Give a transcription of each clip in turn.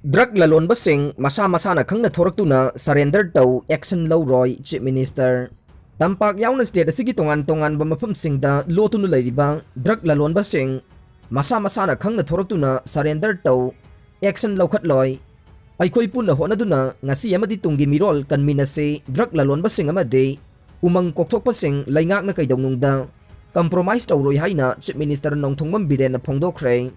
Drug Lallonbasing Masana Khangna Thoraktuba surrender to action Louroi Chief Minister. Tampak yauna state asigi tongan ba mafamsingda lotunu leiriba drug Lallonbasing Masana Khangna Thoraktuba surrender to action Lokhatloi. Aikoi punna honaduna ngasi amadi tunggi mirol kanminase drug Lallonbasing amade umang kokthokpasing laingakna kaidongnungda compromise tawroi haina Chief Minister nongthongmam biren phongdokre.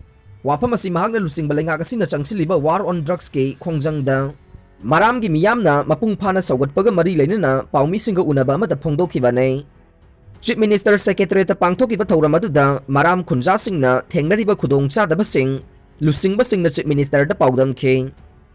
Wapam asi mahakna lusing balay nga kasi na changsiliba war on drugs ke Khongjangda. Maram gi miyam na mapungpana sagot paga marilay na paumi singa una ba matapongdo kibane. Chief Minister Secretary ta pangtok iba thawra maduda maram khunja sing na thengnariba khudong cha da basing lusing basing na Chief Minister da pawdam ke.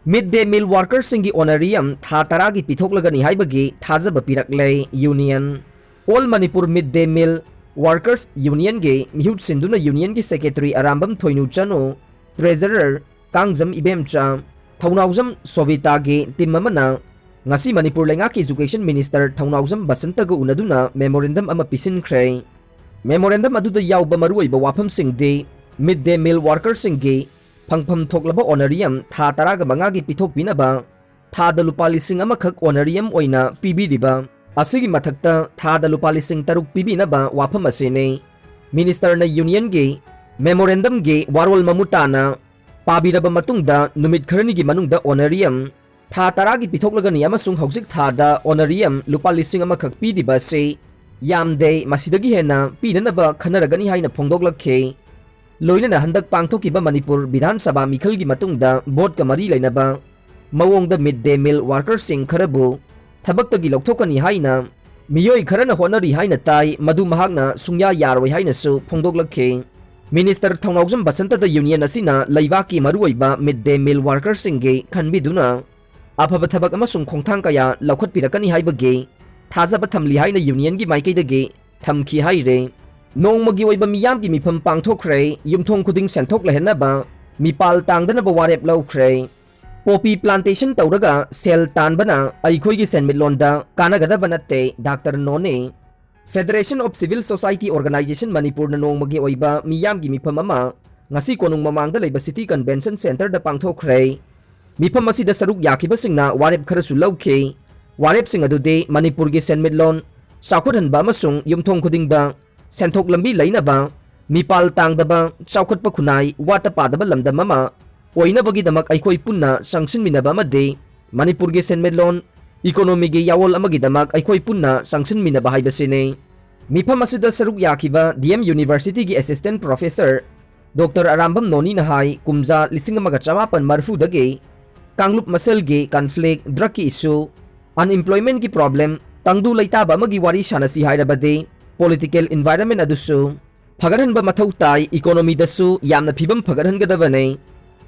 Midday meal workers singi honorarium tha taragi pithoklagani haibagi thajaba piraklay union. All Manipur Midday Meal Workers Union ge mihut sinduna Union ge Secretary Arambam Thoinu Chano, Treasurer Kangjam Ibemcha, Thaunaujam Sovita ge Timamana, ngasi Manipur Lengaki Education Minister Thaunaujam Basanta go unaduna memorandum ama pisin kray. Memorandum aduda yawba maruay ba wapam sing de midday meal workers sing ge phangpham thoklaba honorarium tha taraga mangagi pithok binaba tha da lupa lising ama khak honorarium oina pibiriba. Asigi mathakta thada lupa lising taruk pibinaba wapam asine. Minister na Union ge memorandum ge warol mamutana pabiraba matungda numit kharni gi manungda honorarium tha taragi pithoklagani amasung hausik thada honorarium lupa lising ama khak pidiba se yamde masidagi hena pinanaba khanaragani haina phongdoklakhe. Loinana handak pangthokiba Manipur Bidhan Sabha mikhal gi matungda board ka mari lainaba mawongda midday meal workers sing kharabu Thabak gi lokthokani haina miyoi kharana honari haina tai madu mahakna sungya yaroi haina su phongdoklakhe. Minister Thaunaujam Basanta da Union asina laibaki maruoiba midday meal workers singe khanbiduna afaba thabak amasung khongthang kaya lokhatpirakani haibage thajaba thamli haina Union gi maikaidage thamki haire. Nongmagi oiba miyam gi mifam pangthokre yumthong khuding senthok lehenaba mipal tangdanaba warep lawkhre. Poppy plantation tauraga sel tanbana aikhoigi senmitlonda kanagadaba natte Dr. None. Federation of Civil Society Organization Manipur na nongmagi oiba miyamgi mifam ama ngasi konung mamangda leiba City Convention Center da pangthokre. Mifam asida saruk yakiba singna warep kharasu lawkhe. Warep sing adude Manipur gi senmitlon sakhothanba amasung yumthong khudingda senthok lambi lainaba mipal tangdaba chawkhatpa khunai wata padaba lamdam ama oinabagi damak aikoi punna sangsinminaba amade Manipur ge senmitlon economy ge yawol amagi damak aikoi punna sangsinminaba haibasine. Mifam asida saruk yakiba DM University gi Assistant Professor Dr. Arambam Noni na hai kumja lising amaga chamapan marfu dage Kanglup masel ge conflict drug ki issue unemployment ki problem tangdu laitaba amagi wari shanasi hairabade political environment adusu phagarhanba mathau tai economy dasu yamna phibam phagarhangadabane.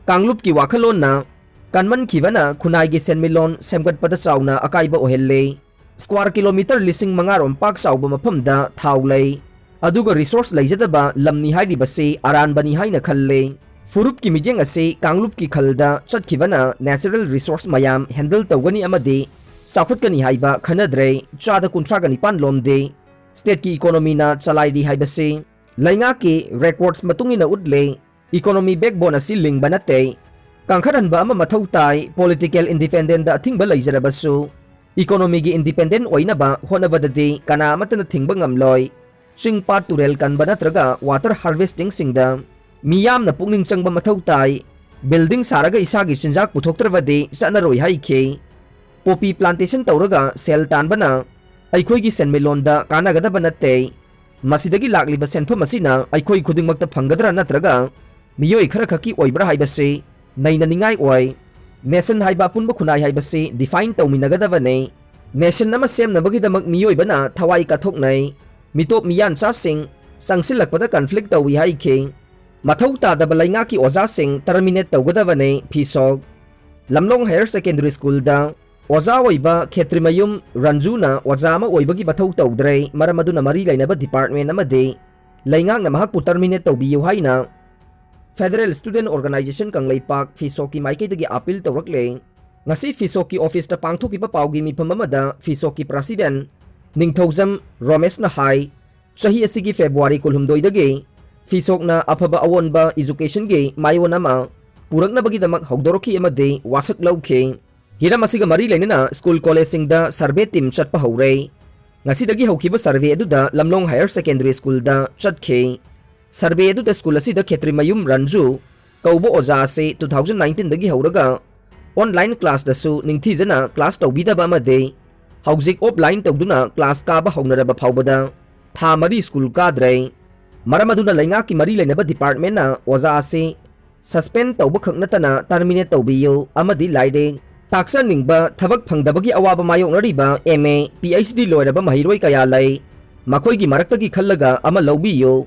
Kanglup ki wakhalon na kanman khibana khunai gi senmilon semgat pada sauna akaiba ohelle square kilometer lising mangarom pak sauba mafamda thaulei aduga resource leijadaba lamni hairi base aran bani haina khalle. Furup ki mijeng ase Kanglup ki khalda chatkhibana natural resource mayam handle tawgani amade sakhutkani haiba khanadre chada kuntra gani pan lomde state ki economy na chalaidi haibase lainga ki records matungina utle economy backbone asi lingba nate kangkharanba ama mathau tai political independent da thingba leijarabasu economy gi independent oinaba honabadadi kana amatana thingba ngamloi singpa turel kanba natraga water harvesting singda miyam na pungning changba mathau tai building saraga isagi sinjak puthoktrabadi sanaroi haikhe. Poppy plantation tauraga sel tanbana aikhoi gi senmelonda kanagadaba nate masidagi lakliba senpham asina aikhoi khudingmakta phanggadra natraga miyoi khara khaki oibra haibase naina ningai oi. Nation haiba punba khunai haibase define tawminagadabane nation nama semnabagi damak miyoi bana thawai kathoknai mitop miyan sa sing sangsilakpada conflict tawi haikhe mathau tadaba lainga ki oza sing terminate tawgadabane phisok. Lamlong Higher Secondary School da oza oiba Khetrimayum Ranjuna oza ama oibagi mathau tawdre maramaduna mari lainaba department amade laingang na mahakpu terminate tawbiyo haina Federal Student Organization Kanglay Park Fisoki Maikaidagi appeal tawrakle. Ngasi Fisoki office ta pangthokiba pawgi mifam amada Fisoki President Ningthojam Romesh na hai chahi asigi February 12 dage Fisok na afaba awon ba education ge mayon ama पुरक्नबगीदमक हौदोरखी अमदे वासक लौखे हिरम असिगा मरी लेना school college सिंगदा सर्वे टीम चटपा हौरे ngasi haukiba survey aduda lamlong higher secondary school da chatke survey aduda school asida khetri mayum ranju kaubo oja se 2019 dagi hauraga online class da su ningthijana class tawbida ba amade haujik offline tawduna class ka ba haunaraba phawbada tha mari school kadre maramaduna lainga ki mari lenaba department na oja se suspend tawba khaknatana terminate tawbiyo amadi laide taksa ningba thabak phangdabagi awaba mayoknariba MA PhD loiraba mahiroi kaya lai makoigi maraktagi khallaga ama lawbiyo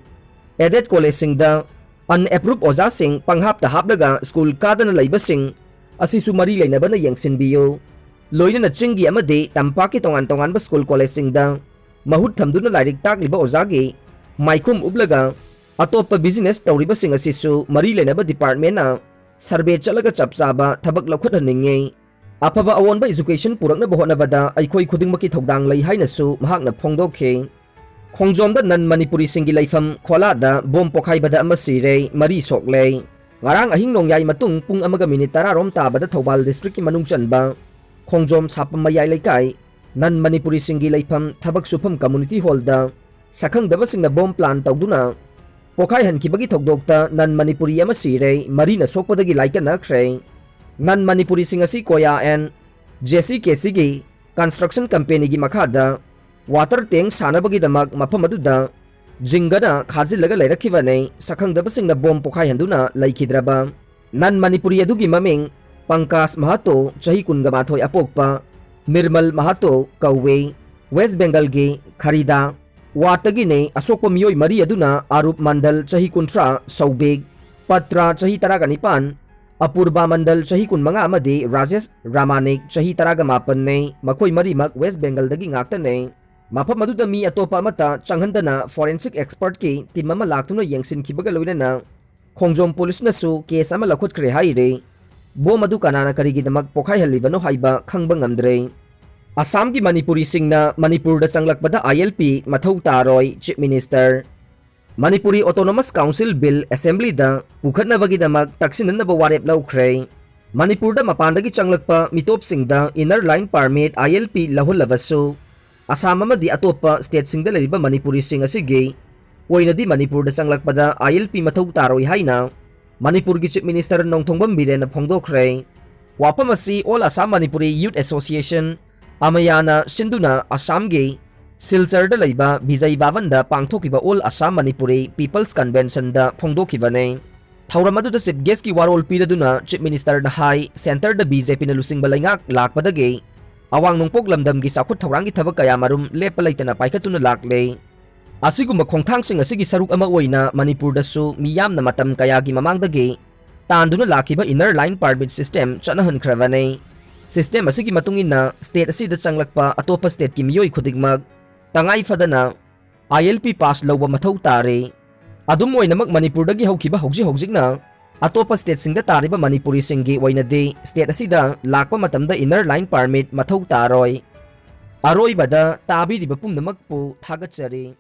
added college singda unapproved oja sing panghap ta hapdaga school kadana laiba sing asisu mari leinaba na yengsinbiyo loina na chingi amade tampaki tongan ba school college singda mahut thamduna lairik takliba ojagi maikum ublaga atopa business tawriba sing asisu mari leinaba department na survey chalaga chapchaba thabak lakhut haninge afaba awon ba education purakna bohona bada aikoi khuding maki thogdang lai haina su mahakna phongdokhe khongjom da nan manipuri singi laifam khola da bom pokhai bada amasire mari sokle ngarang ahing nongyai matung pung amaga minute 10 rom ta bada thobal district ki manung chanba khongjom sapam mayai laikai nan manipuri singi laifam thabak sufam community hall da sakhang daba singna bom plan tawduna pokhai hanki bagi thogdokta nan manipuri amasire mari na sokpadagi laika nakhre nan manipuri singasi koya and JCKC gi construction company gi makhada water tank sanabagi damak mafam aduda jingana khajilaga lairakhiwane sakhangdaba singna bom pokhai handuna laikhidraba nan manipuri adugi maming Pangkas Mahato chahi kungamathoi apokpa Nirmal Mahato kauwe West Bengal gi Kharida watagi ne asokpa miyoi mari aduna Arup Mandal chahi kuntra Saubeg Patra chahi taraganipan Apurba Mandal chahi kun mga amadi Rajesh Ramanik chahi taraga mapan ne makoy marimak West Bengal dagi ngakta ne mapam aduda mi atopa amata changhandana forensic expert ki team ama laktuna yengsin khibaga loina na khongjom police na su case ama lakhot kre haire bom adu kanana karigi damak pokhai halibano haiba khangba ngamdre Assam ki Manipuri singna Manipur da changlakpada ILP mathau taroi chief minister Manipuri Autonomous Council Bill Assembly da pukhatnabagi damak taksinanaba warep laukhre Manipur da mapandagi changlakpa mitop singda inner line permit ILP lahulawasu Assam amadi atopa state singda leriba Manipuri sing asigi oinadi Manipur da changlakpada ILP mathau taroi haina Manipur gi chief minister nongthongbam biren phongdokhre wapam asi All Assam Manipuri Youth Association amayana sinduna Assam gi Silchar da laiba Bijay Bhavan da pangthokiba All Assam Manipuri People's Convention da phongdokhibane thauramadu da chief guest ki warol piraduna chief minister na hai center da BJP na lusing balangak lakpadagi awang nongpok lamdam gi sakhut thaurangi thabak kaya marum lepalaitana paikhatuna lakle asiguma khongthang sing asigi saruk ama oina Manipur da su miyamna matam kaya gi mamangdagi tanduna lakiba inner line permit system chanahan khravane system asigi matungina state asida changlakpa atopa state ki miyoi khudigmag tangai fadana ILP pass lawba mathau tare adum oinamak Manipur dagi haukiba hojikna atopa state singda tariba Manipuri singi oinade state asida lakpa matamda inner line permit mathau taroi aroi bada tabi riba pumnamak pu thagachari